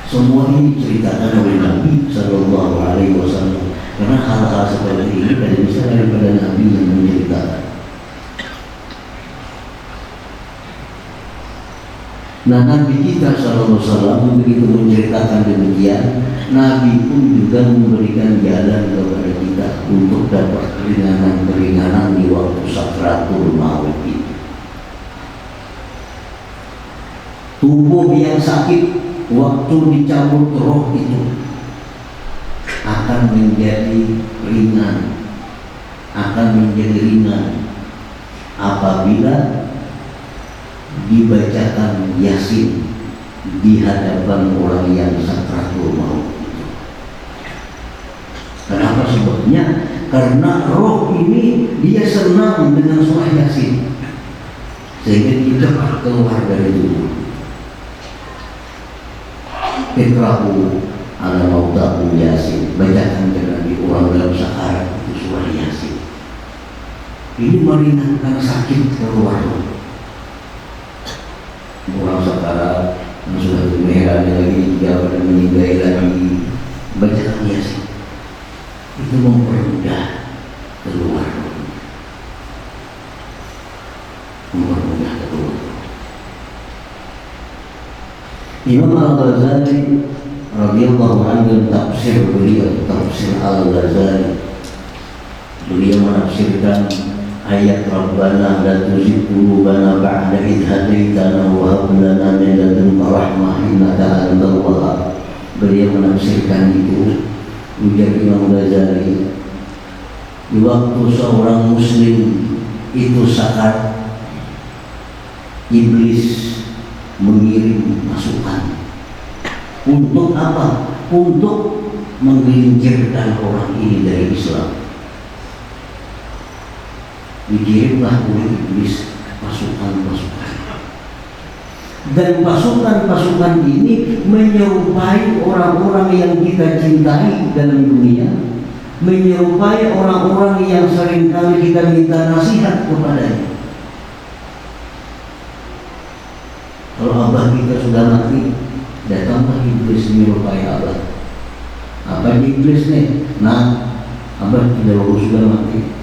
Semua ini diceritakan oleh Nabi Sallallahu Alaihi Wasallam, karena hal-hal seperti ini tidak bisa daripada Nabi yang menceritakan. Nah, Nabi kita Sallallahu Alaihi Wasallam begitu menceritakan demikian, Nabi pun juga memberikan jalan kepada kita untuk dapat keringanan-keringanan di waktu sakratul maut itu. Tubuh yang sakit waktu dicabut roh itu akan menjadi ringan, apabila dibacakan Yasin di hadapan orang yang sakratul maut. Kenapa sebabnya? Karena roh ini dia senang dengan surah Yasin, sehingga dia cepat keluar dari tubuh. Iqra'u ala mautakum Yasin, bacakan dengan orang dalam sakarat itu surah Yasin. Ini meringankan sakit keluar. Orang sakarat yang sudah rame-rame lagi dijawab dan meninggal lagi. Bacakan Yasin itu mempermudah keluar, mempermudah keluar. Imam Al-Ghazali radhiyallahu anhu tafsir beliau, tafsir Al-Ghazali, beliau menafsirkan ayat Rabbana la tuzigh qulubana ba'da idh hadaitana wa hab lana min ladunka rahmah innaka antal wahhab. Beliau menafsirkan itu, ujar Imam Ghazali, di waktu seorang muslim itu sakar, iblis mengirim masukan. Untuk apa? Untuk menggelincirkan orang ini dari Islam. Dikirimlah oleh iblis pasukan-pasukan, dan pasukan-pasukan ini menyerupai orang-orang yang kita cintai dalam dunia, menyerupai orang-orang yang seringkali kita minta nasihat kepadanya. Kalau abah kita sudah mati, datanglah iblis menyerupai abah. Apa iblis nih? Nah, abah tidak sudah mati,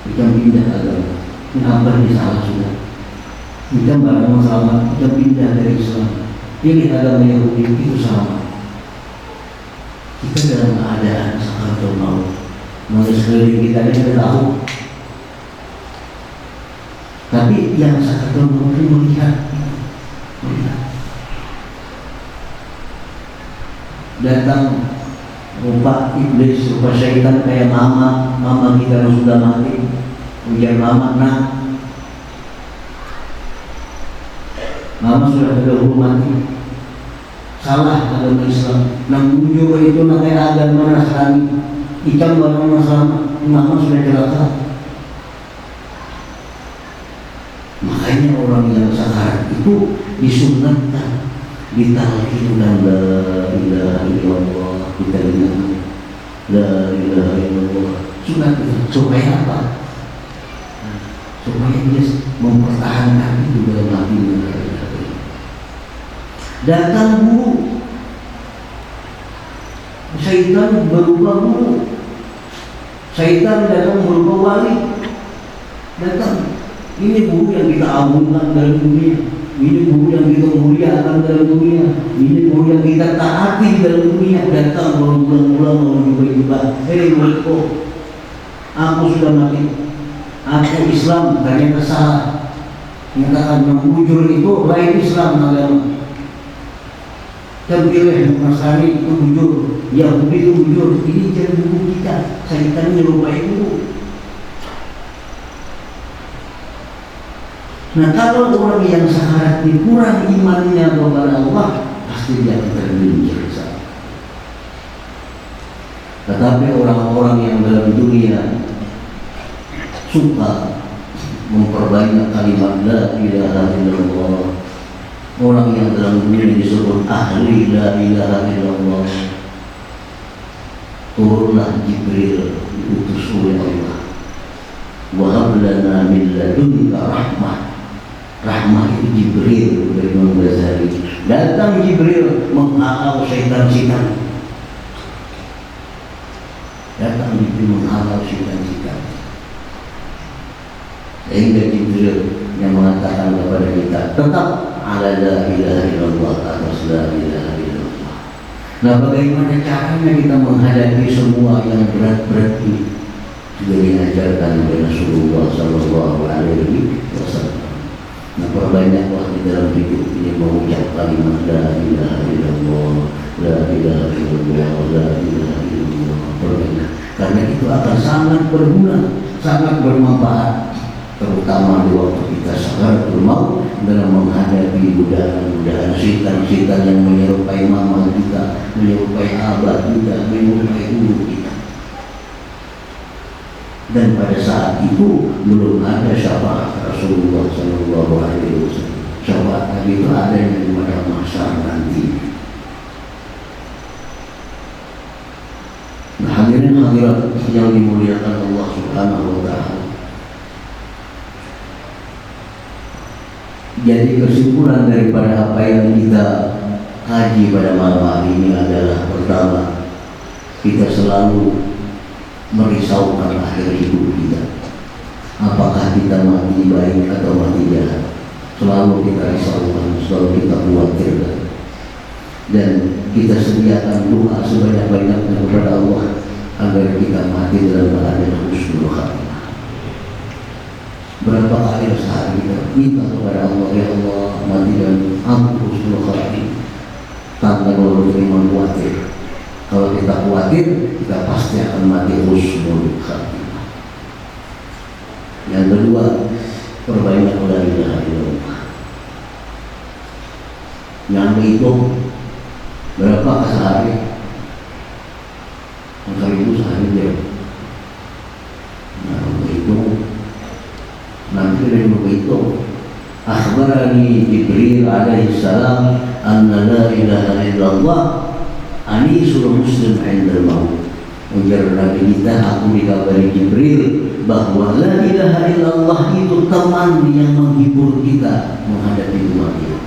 kita pindah agama. Ini abah ini salah sudah. Kita barang masalah, kita pindah dari Islam. Ini agama Yahudi itu sama. Kita dalam keadaan sakaratul maut. Manusia sekeliling kita ini tidak tahu. Tapi yang sakaratul maut itu melihat. Datang rupa iblis, rupa syaitan kayak mama kita yang sudah mati. Ujar mama, nah, mama sudah terdahulu mati, salah agama Islam. Nang bujur itu kayak agama Nasrani, ikan barang masalah, mama sudah celaka. Makanya orang yang sakarat itu disunatkan ditalqin dan la ilaha illallah, kita dengar la ilaha illallah. Sunat itu supaya apa? Supaya dia mempertahankan itu dalam hatinya. Datang guru, syaitan berubah guru, syaitan datang berubah wali. Datang, ini guru yang kita agungkan dalam dunia, ini guru yang kita muliakan dalam dunia, ini guru yang kita taati dalam dunia. Datang berulang-ulang mencoba-coba, muridku, aku sudah mati, aku Islam, ternyata salah. Nyatakan membujur itu lain Islam agama. Terpilih Nasrani itu bujur, Yahudi itu bujur. Ini jadi buku kita, syaitan menyerupai guru. Nah, kalau orang yang sakarat kurang imannya kepada Allah, pasti dia akan tergelincir. Tetapi orang-orang yang dalam dunia suka memperbanyak kalimat la ilaha illallah, orang yang dalam dunia disebut ahli la ilaha illallah, turunlah Jibril diutus oleh Allah, wa hab lana min ladunka rahmah. Rahmah itu Jibril dari Imam Ghazali. Datang Jibril menghalau syaitan-syaitan. Datang Jibril menghalau syaitan-syaitan. Sehingga Jibril yang mengatakan kepada kita, tetap ala la ilaha illallah, atas la ilaha illallah. Nah, bagaimana caranya kita menghadapi semua yang berat-berat ini? Sudah diajarkan oleh Rasulullah sallallahu alaihi wasallam. Nah, perbanyaklah di dalam hidup ini mengucap kalimat la ilaha illallah, la ilaha illallah, la ilaha illallah. Perbanyak, karena itu akan sangat berguna, sangat bermanfaat, terutama di waktu kita sakaratul maut, dalam menghadapi godaan-godaan syaitan-syaitan yang menyerupai mama kita, menyerupai abah kita, menyerupai guru kita. Dan pada saat itu belum ada syafaat Rasulullah sallallahu alaihi wasallam. Syafaat Nabi itu ada di pada masa nanti. Nah, hadirin hadirat yang dimuliakan Allah Subhanahu wa taala. Jadi kesimpulan daripada apa yang kita haji pada malam hari ini adalah pertama, kita selalu merisaukan akhir hidup kita. Apakah kita mati baik atau mati jahat? Selalu kita risaukan, selalu kita khawatirkan. Dan kita sediakan doa sebanyak-banyaknya kepada Allah agar kita mati dalam keadaan husnul khatimah. Berapa kali sehari kita minta kepada Allah, ya Allah, mati dan aku husnul khatimah, tanpa perlu terima khawatir. Kalau kita khawatir, kita pasti akan mati husnul khatimah. Yang kedua, perbanyak la ilaha illallah. Yang itu berapa sehari? Yang itu sehari dia. Nah, itu nanti dari itu akhbarani Jibril alaihi salam anna la ilaha illallah anisul muslim 'inda al-maut. Ujar Nabi kita, aku dikabari Jibril bahwa la ilaha illallah itu teman yang menghibur kita menghadapi kematian.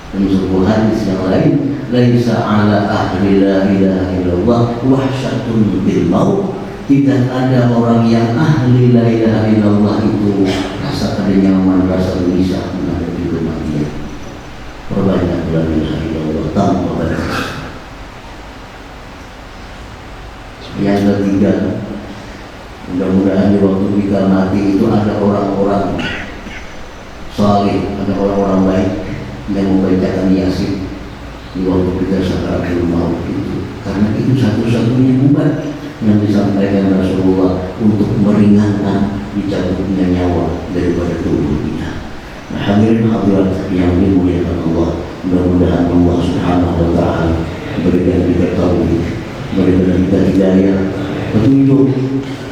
Dan sebuah hadis yang lain, laisa ala ahli la ilaha illallah wahsyatun bil maut. Tidak ada orang yang ahli la ilaha illallah itu rasa kada nyaman, rasa gelisah menghadapi kematian. Perbanyak la ilaha illallah tanpa batas. Yang ketiga, mudah-mudahan di waktu kita mati itu ada orang-orang saleh, ada orang-orang baik yang membacakan Yasin di waktu kita sakaratul maut itu. Karena itu satu-satunya obat yang disampaikan Rasulullah untuk meringankan dicabutnya nyawa daripada tubuh kita. Nah, hadirin hadirat yang dimuliakan Allah, mudah-mudahan Allah Subhanahu wa taala berikan kita taufik, berikan kita hidayah, petunjuk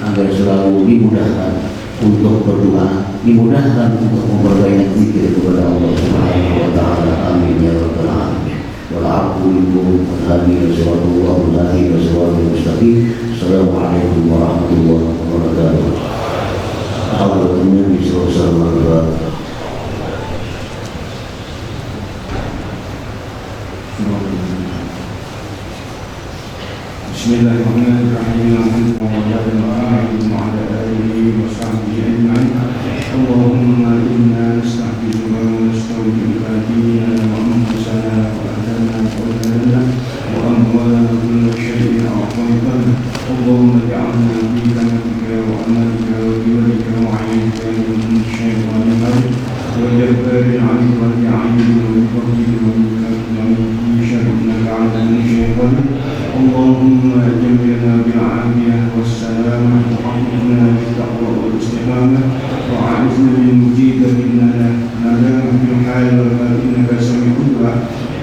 agar selalu dimudahkan untuk berdoa, dimudahkan untuk memperbanyak zikir kepada Allah Subhanahu wa taala. Amin ya rabbal alamin. Wal-'afwu minkum wal hadi sallallahu alaihi wasallam mustaqim. Assalamualaikum warahmatullahi wabarakatuh. Hadratin Nabi sallallahu alaihi wasallam. Bismillahirrahmanirrahim. Alhamdulillah wa ala alihi wa sahbihi ajma'in. Allahumma inna nastaghfiruka wa nastaghfiruka dinana wa anfusana wa ahlana wa ahlana wa amwalana kullu shay'in a'taytana. Allahumma ja'alna fi kamatika wa amalika wa biwalika wa 'aynika min syaitanir rajim wa jabbarin 'alika wa ja'alna min fadlika wa min syarrika 'ala min syaitanir. اللهم جملنا بالعافية والسلامة وحفظنا بالتقوى والاستقامة وأعذنا بالمجيد إننا ندام في الحال والمال إنك سميع الدعاء.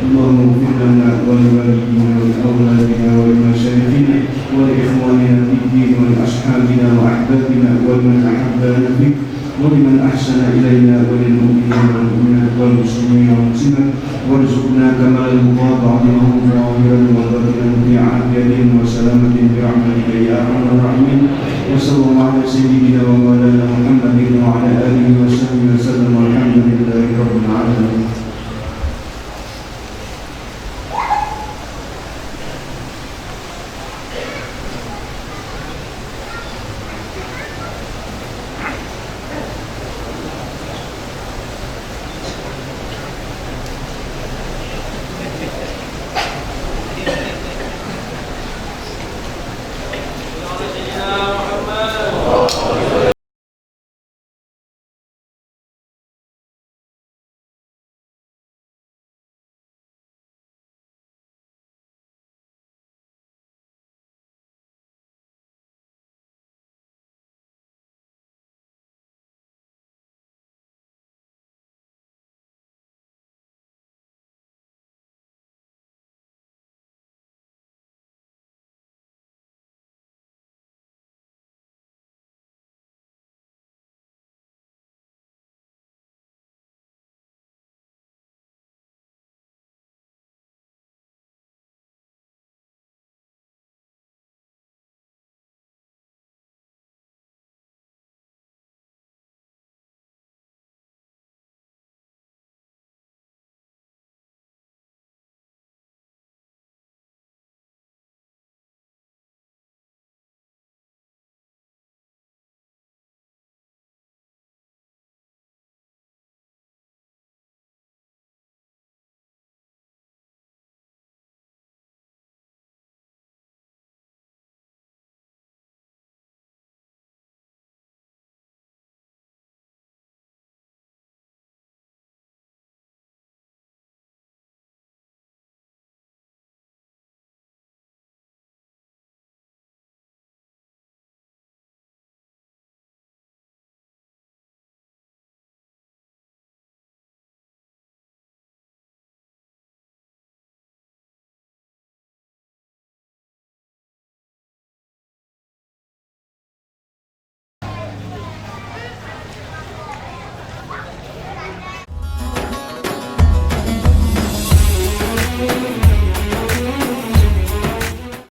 اللهم اغفر لنا ولوالدينا ولأولادنا ولمشايخنا ولإخواننا في الدين ولأصحابنا وأحبابنا ولمن أحبنا فيك ولمن أحسن إلينا وللمؤمنين والمؤمنات والمسلمين والمسلمات وارزقنا كمال المواضعة لهم ظاهرا وباطنا في عافية وسلامة برحمتك يا أرحم الراحمين. وصلى الله على سيدنا ومولانا محمد وعلى آله وصحبه وسلم والحمد لله رب العالمين.